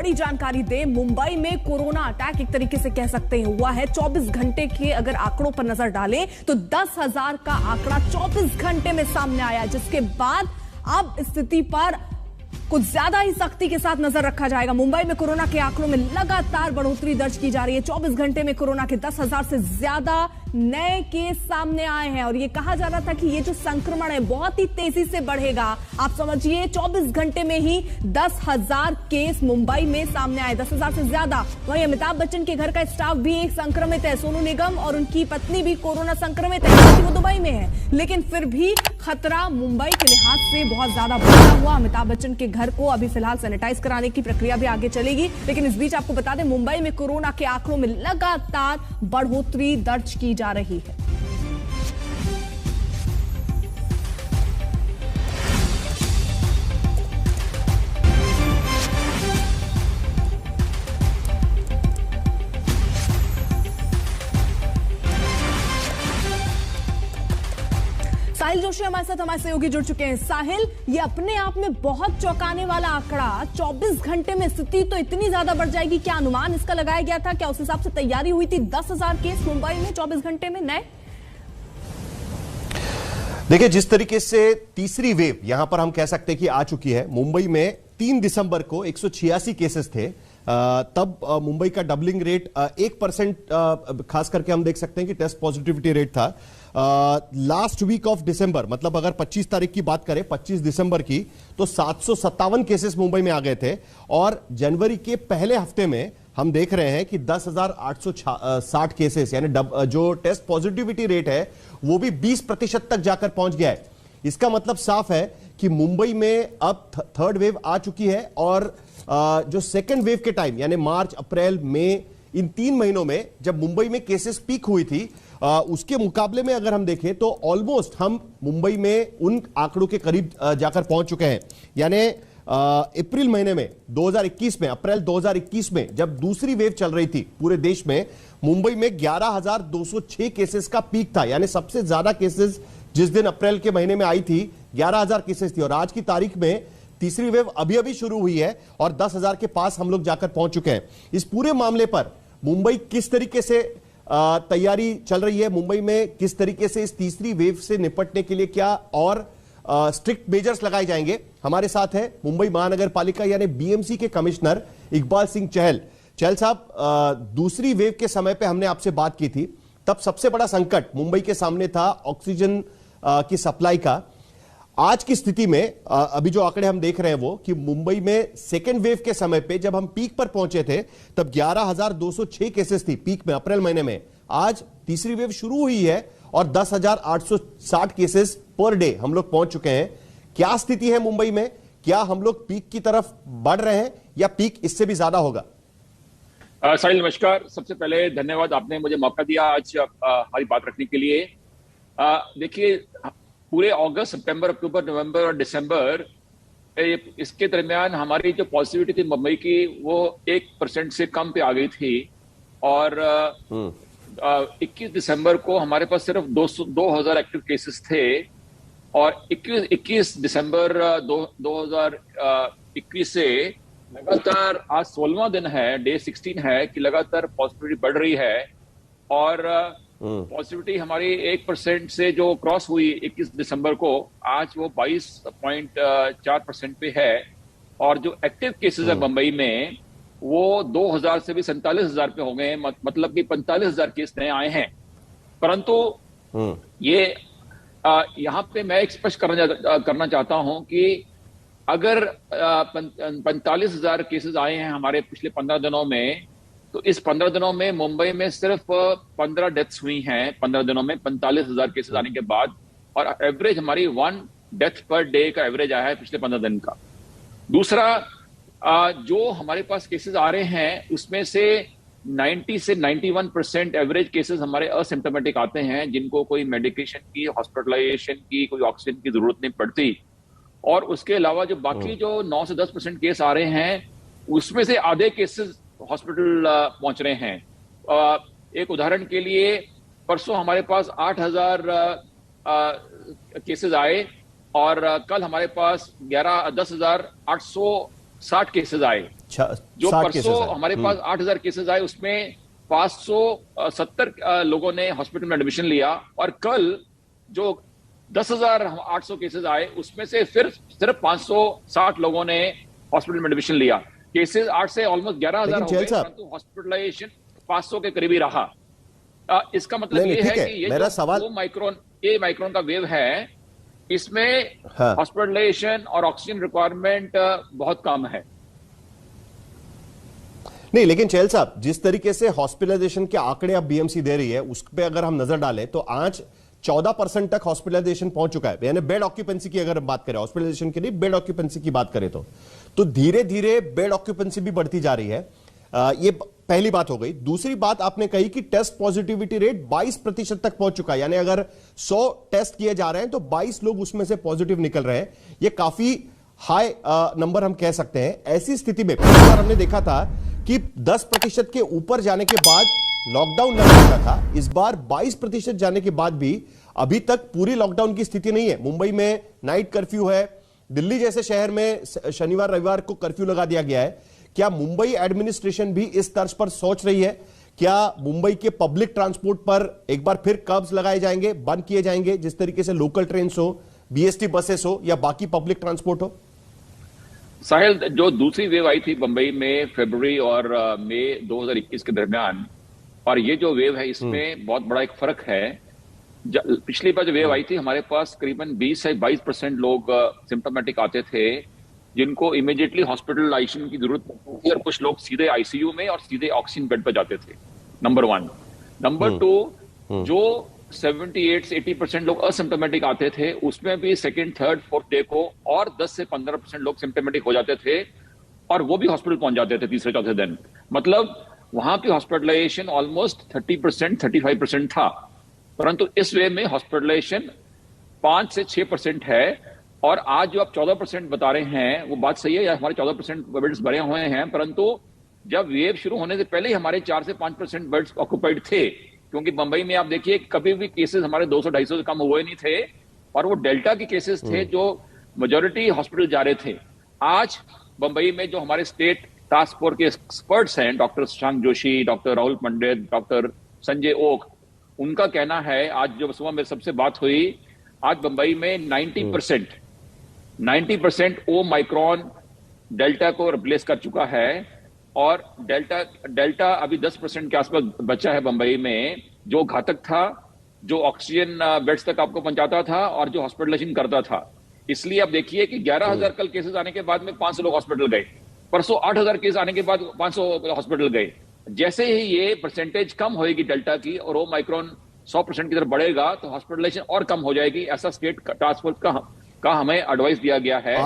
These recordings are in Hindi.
बड़ी जानकारी दे। मुंबई में कोरोना अटैक एक तरीके से कह सकते हैं हुआ है। 24 घंटे के अगर आंकड़ों पर नजर डालें तो 10,000 का आंकड़ा 24 घंटे में सामने आया, जिसके बाद अब स्थिति पर कुछ ज्यादा ही सख्ती के साथ नजर रखा जाएगा। मुंबई में कोरोना के आंकड़ों में लगातार बढ़ोतरी दर्ज की जा रही है। 24 घंटे में कोरोना के 10,000 से ज्यादा नए केस सामने आए हैं और ये कहा जा रहा था कि ये जो संक्रमण है बहुत ही तेजी से बढ़ेगा। आप समझिए 24 घंटे में ही 10,000 केस मुंबई में सामने आए, 10,000 से ज्यादा। वहीं अमिताभ बच्चन के घर का स्टाफ भी एक संक्रमित है। सोनू निगम और उनकी पत्नी भी कोरोना संक्रमित है, क्योंकि वो दुबई में है। लेकिन फिर भी खतरा मुंबई के लिहाज से बहुत ज्यादा बढ़ा हुआ। अमिताभ बच्चन के घर को अभी फिलहाल सैनिटाइज कराने की प्रक्रिया भी आगे चलेगी। लेकिन इस बीच आपको बता दें, मुंबई में कोरोना के आंकड़ों में लगातार बढ़ोतरी दर्ज की जा रही है। साहिल जोशी हमारे साथ, हमारे सहयोगी जुड़ चुके हैं। साहिल, ये अपने आप में बहुत चौंकाने वाला आंकड़ा, 24 घंटे में स्थिति तो इतनी ज्यादा बढ़ जाएगी। क्या अनुमान इसका लगाया गया था? क्या उस हिसाब से तैयारी हुई थी? 10,000 केस मुंबई में 24 घंटे में नए। देखिए, जिस तरीके से तीसरी वेव यहां पर हम कह सकते हैं कि आ चुकी है। मुंबई में 3 दिसंबर को 186 केसेस थे। तब मुंबई का डबलिंग रेट 1%, खास करके हम देख सकते हैं कि टेस्ट पॉजिटिविटी रेट था। लास्ट वीक ऑफ दिसंबर, मतलब अगर 25 तारीख की बात करें, 25 दिसंबर की, तो 757 केसेस मुंबई में आ गए थे। और जनवरी के पहले हफ्ते में हम देख रहे हैं कि 10,860 केसेस, यानी जो टेस्ट पॉजिटिविटी रेट है वो भी 20% तक जाकर पहुंच गया है। इसका मतलब साफ है कि मुंबई में अब थर्ड वेव आ चुकी है। और जो सेकेंड वेव के टाइम, यानी मार्च, अप्रैल, मई, इन 3 महीनों में जब मुंबई में केसेस पीक हुई थी, उसके मुकाबले में अगर हम देखें तो ऑलमोस्ट हम मुंबई में उन आंकड़ों के करीब जाकर पहुंच चुके हैं। यानी अप्रैल महीने में 2021 में, अप्रैल 2021 में जब दूसरी वेव चल रही थी पूरे देश में, मुंबई में 11,206 केसेस का पीक था। यानी सबसे ज्यादा केसेस जिस दिन अप्रैल के महीने में आई थी, 11,000 केसेस थी। और आज की तारीख में तीसरी वेव अभी अभी शुरू हुई है और 10,000 के पास हम लोग जाकर पहुंच चुके हैं। इस पूरे मामले पर मुंबई किस तरीके से तैयारी चल रही है, मुंबई में किस तरीके से इस तीसरी वेव से निपटने के लिए क्या और स्ट्रिक्ट मेजर्स लगाए जाएंगे, हमारे साथ है मुंबई महानगर पालिका यानी बीएमसी के कमिश्नर इकबाल सिंह चहल। चहल साहब, दूसरी वेव के समय पे हमने आपसे बात की थी, तब सबसे बड़ा संकट मुंबई के सामने था ऑक्सीजन की सप्लाई का। आज की स्थिति में अभी जो आंकड़े हम देख रहे हैं वो कि मुंबई में सेकेंड वेव के समय पे जब हम पीक पर पहुंचे थे तब 11,206 केसेस थी पीक में, अप्रैल महीने में। आज तीसरी वेव शुरू हुई है और 10,860 केसेस पर डे हम लोग पहुंच चुके हैं। क्या स्थिति है मुंबई में? क्या हम लोग पीक की तरफ बढ़ रहे हैं या पीक इससे भी ज्यादा होगा? साहिल, नमस्कार। सबसे पहले धन्यवाद, आपने मुझे मौका दिया आज हमारी बात रखने के लिए। देखिए, पूरे अगस्त, सितंबर, अक्टूबर, नवंबर और दिसंबर, इसके दरमियान हमारी जो पॉजिटिविटी थी मुंबई की वो 1% से कम पे आ गई थी। और 21 दिसंबर को हमारे पास सिर्फ 2,000 एक्टिव केसेस थे। और 21 दिसंबर 2021 से लगातार आज 16वां दिन है, डे 16 है कि लगातार पॉजिटिविटी बढ़ रही है। और पॉजिटिविटी हमारी 1% से जो क्रॉस हुई 21 दिसंबर को, आज वो 22.4% पे है। और जो एक्टिव केसेस है मुंबई में वो 2,000 से भी 47,000 पे हो गए हैं, मतलब कि 45,000 केस नए आए हैं। परंतु ये यहाँ पे मैं स्पष्ट करना चाहता हूं कि अगर 45,000 केसेस आए हैं हमारे पिछले 15 दिनों में, तो इस 15 दिनों में मुंबई में सिर्फ 15 डेथ्स हुई हैं 15 दिनों में, 45,000 केसेस आने के बाद। और एवरेज हमारी 1 डेथ पर डे का एवरेज आया है पिछले 15 दिन का। दूसरा, जो हमारे पास केसेस आ रहे हैं उसमें से 90 से 91% एवरेज केसेस हमारे असिम्टोमेटिक आते हैं, जिनको कोई मेडिकेशन की, हॉस्पिटलाइजेशन की, कोई ऑक्सीजन की जरूरत नहीं पड़ती। और उसके अलावा जो बाकी जो 9 से 10% केस आ रहे हैं उसमें से आधे केसेस हॉस्पिटल पहुंच रहे हैं। एक उदाहरण के लिए, परसों हमारे पास 8,000 केसेस आए और कल हमारे पास 10,800 60 केसेस आए। जो 60 परसों केसेस हमारे पास 8000 केसेस आए, उसमें 570 लोगों ने हॉस्पिटल में एडमिशन लिया, और कल जो 10,800 केसेस आए उसमें से फिर सिर्फ 560 लोगों ने हॉस्पिटल में एडमिशन लिया। केसेस 8 से ऑलमोस्ट 11,000 हो गए, परंतु हॉस्पिटलाइजेशन 500 के करीब ही रहा। इसका मतलब ये है कि ये जो सवाल माइक्रोन का वेव है, इसमें हॉस्पिटलाइजेशन और ऑक्सीजन रिक्वायरमेंट बहुत कम है। नहीं, लेकिन चहल साहब, जिस तरीके से हॉस्पिटलाइजेशन के आंकड़े अब बीएमसी दे रही है उस पर अगर हम नजर डालें तो आज 14% तक हॉस्पिटलाइजेशन पहुंच चुका है। यानी बेड ऑक्यूपेंसी की अगर हम बात करें, हॉस्पिटलाइजेशन की नहीं, बेड ऑक्यूपेंसी की बात करें तो धीरे धीरे बेड ऑक्यूपेंसी भी बढ़ती जा रही है। ये पहली बात हो गई। दूसरी बात आपने कही कि टेस्ट पॉजिटिविटी रेट 22% तक पहुंच चुका है, यानी अगर 100 टेस्ट किए जा रहे हैं तो 22 लोग उसमें से पॉजिटिव निकल रहे हैं। ये काफी हाई नंबर हम कह सकते हैं। ऐसी स्थिति में पिछली बार हमने देखा था कि 10% के ऊपर जाने के बाद लॉकडाउन लग जाता था। इस बार 22% जाने के बाद भी अभी तक पूरी लॉकडाउन की स्थिति नहीं है। मुंबई में नाइट कर्फ्यू है, दिल्ली जैसे शहर में शनिवार रविवार को कर्फ्यू लगा दिया गया है। क्या मुंबई एडमिनिस्ट्रेशन भी इस तर्ज पर सोच रही है? क्या मुंबई के पब्लिक ट्रांसपोर्ट पर एक बार फिर कर्ब्स लगाए जाएंगे, बंद किए जाएंगे, जिस तरीके से लोकल ट्रेन हो, बीएसटी बसेस हो या बाकी पब्लिक ट्रांसपोर्ट हो? साहिल, जो दूसरी वेव आई थी मुंबई में फरवरी और मई 2021 के दरमियान, और ये जो वेव है इसमें बहुत बड़ा एक फर्क है। पिछली बार जो वेव आई थी हमारे पास करीबन 20 से 22% लोग सिम्टोमेटिक आते थे, जिनको इमीडिएटली हॉस्पिटलाइजेशन की जरूरत पड़ती थी, और कुछ लोग सीधे आईसीयू में और सीधे ऑक्सीजन बेड पर जाते थे। नंबर 1। नंबर 2, जो 78 से 80% लोग असिम्टोमेटिक आते थे, उसमें भी सेकंड, थर्ड, फोर्थ डे को और 10 से 15% लोग सिम्टोमेटिक हो जाते थे, और वो भी हॉस्पिटल पहुंच जाते थे तीसरे चौथे दिन। मतलब वहां की हॉस्पिटलाइजेशन ऑलमोस्ट 30%, 35% था। परंतु इस वे में हॉस्पिटलाइजेशन 5 से 6% है। और आज जो आप 14% बता रहे हैं, वो बात सही है, या हमारे 14% बेड्स भरे हुए हैं, परंतु जब वेव शुरू होने से पहले ही हमारे 4 से 5% बेड्स ऑक्युपाइड थे। क्योंकि मुंबई में आप देखिए कभी भी केसेस हमारे 200-250 से कम हुए नहीं थे, और वो डेल्टा के केसेस थे जो मेजॉरिटी हॉस्पिटल जा रहे थे। आज मुंबई में जो हमारे स्टेट टास्क फोर्स के एक्सपर्ट्स हैं, doctor Shashank Joshi, doctor Rahul Pandit, doctor Sanjay Oak, उनका कहना है, आज जो सुबह मेरे सबसे बात हुई, आज मुंबई में 90% ओमाइक्रॉन डेल्टा को रिप्लेस कर चुका है, और डेल्टा अभी 10% के आसपास बचा है मुंबई में, जो घातक था, जो ऑक्सीजन बेड्स तक आपको पहुंचाता था और जो हॉस्पिटलाइजेशन करता था। इसलिए अब देखिए कि 11,000 कल केसेस आने के बाद में 500 लोग हॉस्पिटल गए, परसों 8,000 केस आने के बाद 500 हॉस्पिटल गए। जैसे ही ये परसेंटेज कम होगी डेल्टा की और ओमाइक्रॉन 100% की तरफ बढ़ेगा, तो हॉस्पिटलाइजेशन और कम हो जाएगी। ऐसा स्टेट टास्क फोर्स का हमें एडवाइस दिया गया है।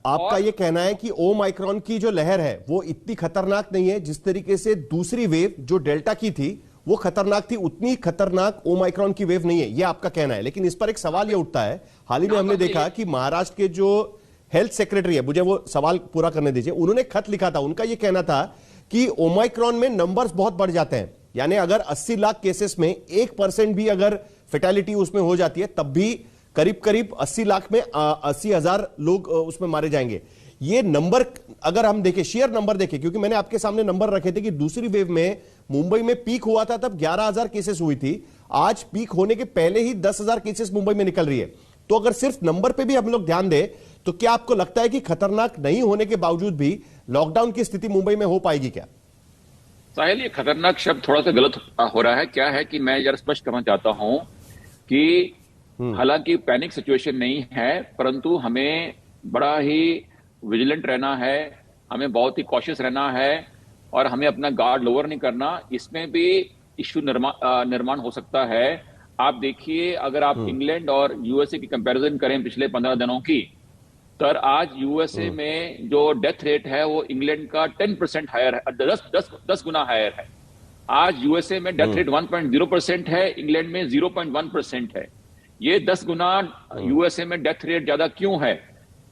आपका ये कहना है कि ओमाइक्रॉन की जो लहर है वो इतनी खतरनाक नहीं है, जिस तरीके से दूसरी वेव जो डेल्टा की थी वो खतरनाक थी, उतनी खतरनाक ओमाइक्रॉन की वेव नहीं है, ये आपका कहना है। लेकिन इस पर एक सवाल ये उठता है, हाल ही में हमने देखा कि महाराष्ट्र के जो हेल्थ सेक्रेटरी है, मुझे वो सवाल पूरा करने दीजिए, उन्होंने खत लिखा था। उनका ये कहना था कि ओमाइक्रॉन में नंबर्स बहुत बढ़ जाते हैं, यानी अगर 80 लाख केसेस में 1% भी अगर फेटालिटी उसमें हो जाती है, तब भी करीब 80 लाख में 80,000 लोग उसमें मारे जाएंगे। ये नंबर अगर हम देखें, शेयर नंबर देखें, क्योंकि मैंने आपके सामने नंबर रखे थे कि दूसरी वेव में मुंबई में पीक हुआ था तब 11,000 केसेस हुई थी, आज पीक होने के पहले ही 10,000 केसेस मुंबई में निकल रही है। तो अगर सिर्फ नंबर पे भी हम लोग ध्यान दें, तो क्या आपको लगता है कि खतरनाक नहीं होने के बावजूद भी लॉकडाउन की स्थिति मुंबई में हो पाएगी क्या? साहिल, ये खतरनाक शब्द थोड़ा सा गलत हो रहा है। क्या है कि मैं जरा स्पष्ट करना चाहता हूं कि हालांकि पैनिक सिचुएशन नहीं है, परंतु हमें बड़ा ही विजिलेंट रहना है, हमें बहुत ही कॉशियस रहना है, और हमें अपना गार्ड लोअर नहीं करना। इसमें भी इश्यू निर्माण हो सकता है। आप देखिए, अगर आप इंग्लैंड और यूएसए की कंपैरिजन करें पिछले 15 दिनों की, तो आज यूएसए में जो डेथ रेट है वो इंग्लैंड का 10% हायर है, 10 गुना हायर है। आज यूएसए में डेथ रेट 1.0% है, इंग्लैंड में 0.1% है। ये 10 गुना यूएसए में डेथ रेट ज्यादा क्यों है?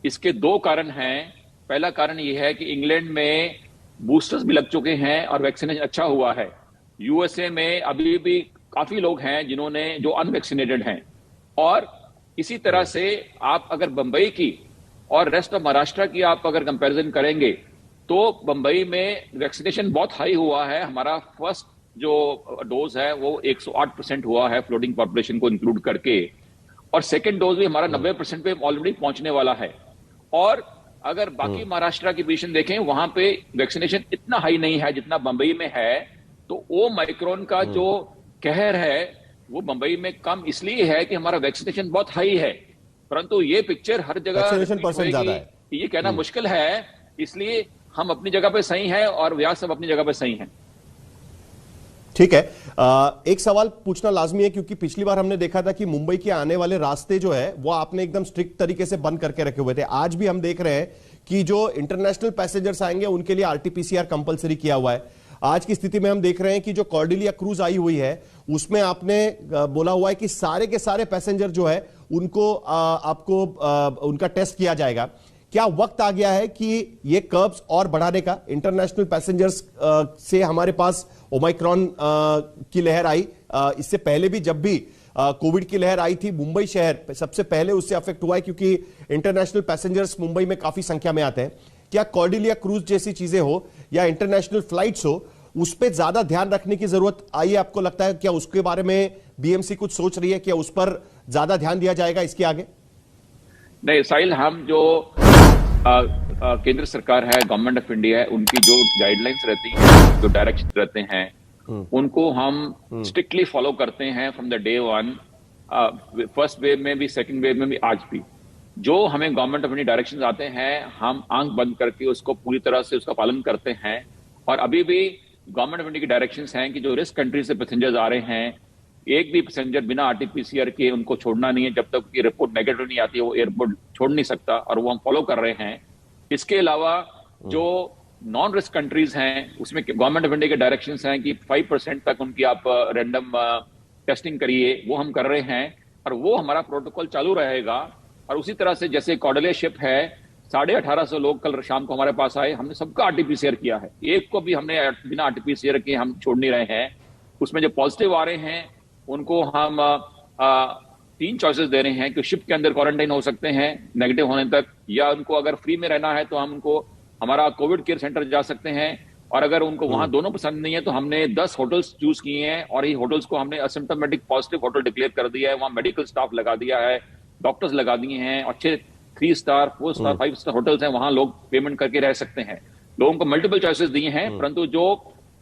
इसके 2 कारण हैं। पहला कारण यह है कि इंग्लैंड में बूस्टर्स भी लग चुके हैं और वैक्सीनेशन अच्छा हुआ है। यूएसए में अभी भी काफी लोग हैं जो अनवैक्सीनेटेड हैं। और इसी तरह से आप अगर बंबई की और रेस्ट ऑफ महाराष्ट्र की आप अगर कंपैरिजन करेंगे तो बंबई में वैक्सीनेशन बहुत हाई हुआ है। हमारा फर्स्ट जो डोज है वो 108% हुआ है फ्लोटिंग पॉपुलेशन को इंक्लूड करके, और सेकेंड डोज भी हमारा 90% पे ऑलरेडी पहुंचने वाला है। और अगर बाकी महाराष्ट्र की पोजीशन देखें, वहां पे वैक्सीनेशन इतना हाई नहीं है जितना बंबई में है। तो वो माइक्रोन का जो कहर है वो बंबई में कम इसलिए है कि हमारा वैक्सीनेशन बहुत हाई है, परंतु ये पिक्चर हर जगह वैक्सीनेशन परसेंट ज्यादा है, ये कहना मुश्किल है। इसलिए हम अपनी जगह पे सही है और व्यास सब अपनी जगह पे सही है। ठीक है, एक सवाल पूछना लाजमी है क्योंकि पिछली बार हमने देखा था कि मुंबई के आने वाले रास्ते जो है वो आपने एकदम स्ट्रिक्ट तरीके से बंद करके रखे हुए थे। आज भी हम देख रहे हैं कि जो इंटरनेशनल पैसेंजर्स आएंगे उनके लिए आरटीपीसीआर कंपलसरी किया हुआ है। आज की स्थिति में हम देख रहे हैं कि जो कॉर्डेलिया क्रूज आई हुई है उसमें आपने बोला हुआ है कि सारे के सारे पैसेंजर जो है उनको आपको उनका टेस्ट किया जाएगा। क्या वक्त आ गया है कि ये कर्व्स और बढ़ाने का? इंटरनेशनल पैसेंजर्स से हमारे पास ओमाइक्रॉन की लहर आई, इससे पहले भी जब भी कोविड की लहर आई थी मुंबई शहर सबसे पहले उससे अफेक्ट हुआ है क्योंकि इंटरनेशनल पैसेंजर्स मुंबई में काफी संख्या में आते हैं। क्या कॉर्डेलिया क्रूज जैसी चीजें हो या इंटरनेशनल फ्लाइट्स हो, उस पर ज्यादा ध्यान रखने की जरूरत आई है? आपको लगता है क्या उसके बारे में बीएमसी कुछ सोच रही है, क्या उस पर ज्यादा ध्यान दिया जाएगा इसके आगे? नहीं साहिल, हम जो केंद्र सरकार है, गवर्नमेंट ऑफ इंडिया है, उनकी जो गाइडलाइंस रहती है, जो डायरेक्शन रहते हैं, उनको हम स्ट्रिक्टली फॉलो करते हैं from the day one. First wave में भी, सेकंड वेव में भी, आज भी जो हमें गवर्नमेंट ऑफ इंडिया डायरेक्शंस आते हैं हम आंख बंद करके उसको पूरी तरह से उसका पालन करते हैं। और अभी भी गवर्नमेंट ऑफ इंडिया की डायरेक्शंस हैं कि जो रिस्क कंट्री से पैसेंजर्स आ रहे हैं, एक भी पैसेंजर बिना आरटीपीसीआर के उनको छोड़ना नहीं है। जब तक की रिपोर्ट नेगेटिव नहीं आती है वो एयरपोर्ट छोड़ नहीं सकता, और वो हम फॉलो कर रहे हैं। इसके अलावा जो नॉन रिस्क कंट्रीज हैं उसमें गवर्नमेंट ऑफ इंडिया के डायरेक्शंस हैं कि 5% तक उनकी आप रैंडम टेस्टिंग करिए, वो हम कर रहे हैं और वो हमारा प्रोटोकॉल चालू रहेगा। और उसी तरह से जैसे कॉर्डेलिया शिप है, 1850 लोग कल शाम को हमारे पास आए, हमने सबका आरटीपीसीआर किया है, एक को भी हमने बिना आरटीपीसीआर के हम छोड़ नहीं रहे हैं। उसमें जो पॉजिटिव आ रहे हैं उनको हम 3 चॉइसेस दे रहे हैं कि शिप के अंदर क्वारंटाइन हो सकते हैं नेगेटिव होने तक, या उनको अगर फ्री में रहना है तो हम उनको हमारा कोविड केयर सेंटर जा सकते हैं, और अगर उनको वहां दोनों पसंद नहीं है तो हमने 10 होटल्स चूज किए हैं और ये होटल्स को हमने असिम्प्टोमेटिक पॉजिटिव होटल डिक्लेयर कर दिया है। वहां मेडिकल स्टाफ लगा दिया है, डॉक्टर्स लगा दिए हैं, अच्छे 3 स्टार 4 स्टार 5 स्टार होटल्स हैं, वहां लोग पेमेंट करके रह सकते हैं। लोगों को मल्टीपल चॉइसेस दिए हैं, परंतु जो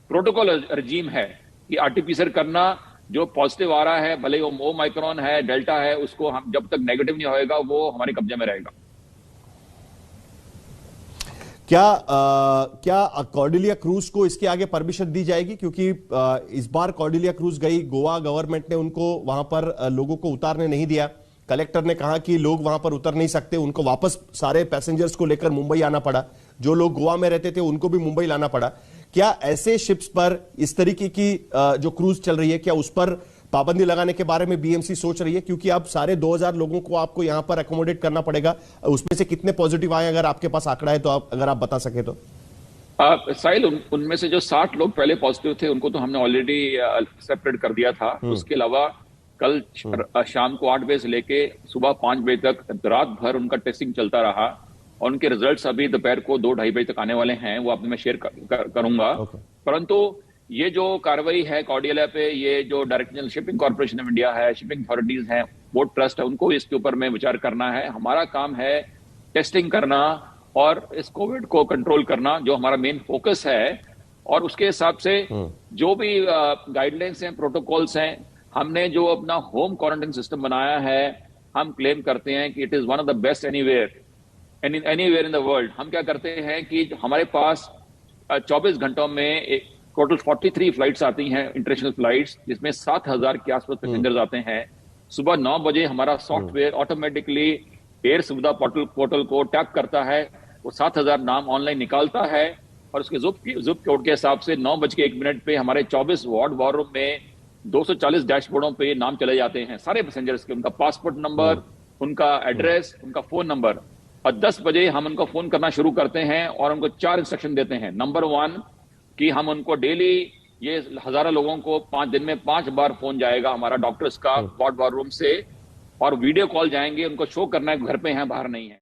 प्रोटोकॉल रजीम है कि आरटीपीसीआर करना, जो पॉजिटिव आ रहा है भले वो ओमाइक्रॉन है, डेल्टा है, उसको हम जब तक नेगेटिव नहीं होएगा वो हमारे कब्जे में रहेगा। क्या कॉर्डेलिया क्रूज को इसके आगे परमिशन दी जाएगी? क्योंकि इस बार कॉर्डेलिया क्रूज गई, गोवा गवर्नमेंट ने उनको वहां पर लोगों को उतारने नहीं दिया। कलेक्टर ने कहा कि लोग वहां पर उतर नहीं सकते, उनको वापस सारे पैसेंजर्स को लेकर मुंबई आना पड़ा। जो लोग गोवा में रहते थे उनको भी मुंबई लाना पड़ा। क्या ऐसे शिप्स पर इस तरीके की जो क्रूज चल रही है, क्या उस पर पाबंदी लगाने के बारे में बीएमसी सोच रही है? क्योंकि अब साढ़े 2000 लोगों को आपको यहां पर अकोमोडेट करना पड़ेगा, उसमें से कितने पॉजिटिव आए, अगर आपके पास आंकड़ा है तो अगर आप बता सके तो। साहिल, उनमें से जो 60 लोग पहले पॉजिटिव थे उनको तो हमने ऑलरेडी सेपरेट कर दिया था। उसके अलावा कल शाम को 8 बजे से लेके सुबह 5 बजे तक रात भर उनका टेस्टिंग चलता रहा, और उनके रिजल्ट्स अभी दोपहर को 2-2:30 बजे तक आने वाले हैं, वो आपने मैं शेयर करूंगा। परंतु ये जो कार्रवाई है कॉर्डेलिया पे, ये जो director shipping corporation of India है, शिपिंग अथॉरिटीज हैं, बोर्ड ट्रस्ट है, उनको इसके ऊपर में विचार करना है। हमारा काम है टेस्टिंग करना और इस कोविड को कंट्रोल करना, जो हमारा मेन फोकस है। और उसके हिसाब से जो भी गाइडलाइंस हैं, प्रोटोकॉल्स हैं, हमने जो अपना होम क्वारंटाइन सिस्टम बनाया है, हम क्लेम करते हैं कि it is one of the best anywhere in the world. हम क्या करते हैं कि हमारे पास 24 घंटों में टोटल 43 फ्लाइट्स आती हैं, इंटरनेशनल फ्लाइट्स, जिसमें 7000 के आसपास पैसेंजर्स आते हैं। सुबह 9 बजे हमारा सॉफ्टवेयर ऑटोमेटिकली एयर सुविधा पोर्टल को टैप करता है, वो 7000 नाम ऑनलाइन निकालता है, और उसके जुप कोड के हिसाब से 9:01 पे हमारे 24 वार्ड वॉर रूम में 240 डैशबोर्डों पे नाम चले जाते हैं सारे पैसेंजर्स के, उनका पासपोर्ट नंबर, उनका एड्रेस, उनका फोन नंबर। और 10 बजे हम उनको फोन करना शुरू करते हैं और उनको 4 इंस्ट्रक्शन देते हैं। नंबर 1 कि हम उनको डेली, ये हजारों लोगों को 5 दिन में 5 बार फोन जाएगा हमारा डॉक्टर्स का वार्ड वॉर रूम से, और वीडियो कॉल जाएंगे, उनको शो करना है घर पे हैं, बाहर नहीं है।